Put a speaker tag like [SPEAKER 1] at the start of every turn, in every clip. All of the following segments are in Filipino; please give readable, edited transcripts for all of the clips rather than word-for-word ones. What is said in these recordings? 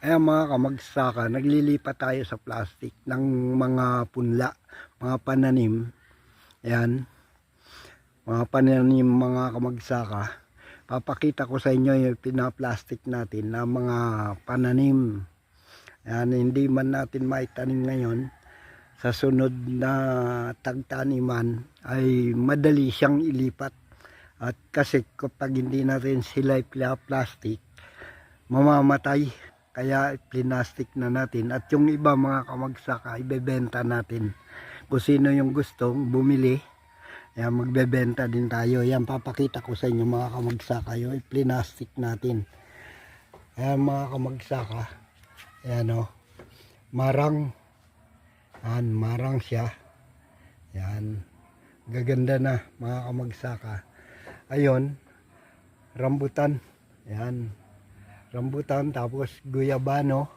[SPEAKER 1] Ayan mga kamagsaka, naglilipat tayo sa plastic ng mga punla, mga pananim. Ayan, mga pananim mga kamagsaka. Papakita ko sa inyo yung pinaplastic natin na mga pananim. Ayan, hindi man natin maitanim ngayon. Sa sunod na tagtaniman ay madali siyang ilipat. At kasi kapag hindi natin sila plastic, mamamatay. Kaya plastic na natin. At yung iba mga kamagsaka, ibebenta natin. Kung sino yung gustong bumili, yan, magbebenta din tayo. Yan, papakita ko sa inyo mga kamagsaka, yung plastic natin. Ayan mga kamagsaka. Ayan o. Marang. Ayan, marang siya. Yan. Gaganda na mga kamagsaka. Ayun. Rambutan. Ayan. Rambutan, tapos guyabano,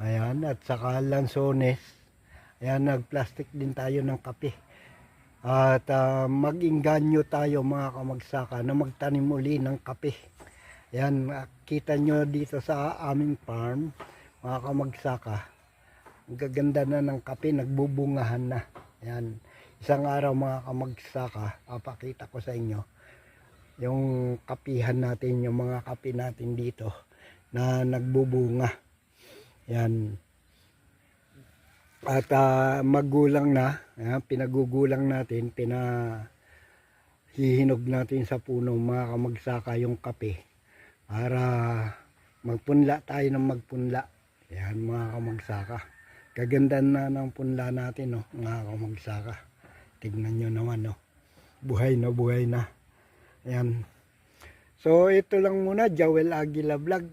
[SPEAKER 1] ayan, at saka lansones. Ayan, nagplastic din tayo ng kape. At mag-inganyo tayo mga kamagsaka na magtanim uli ng kape. Ayan, kita nyo dito sa aming farm mga kamagsaka, ang gaganda na ng kape, nagbubungahan na. Ayan, isang araw mga kamagsaka, papakita ko sa inyo yung kapihan natin, yung mga kape natin dito na nagbubunga. Yan. At magulang na, pinagugulang natin, pinahihinog natin sa puno mga kamagsaka yung kape para magpunla tayo ng magpunla. Yan mga kamagsaka. Gaganda na ng punla natin, no, mga kamagsaka. Tignan nyo naman, no. Buhay na buhay na. Ayan. So ito lang muna, Joel Aguila Vlog.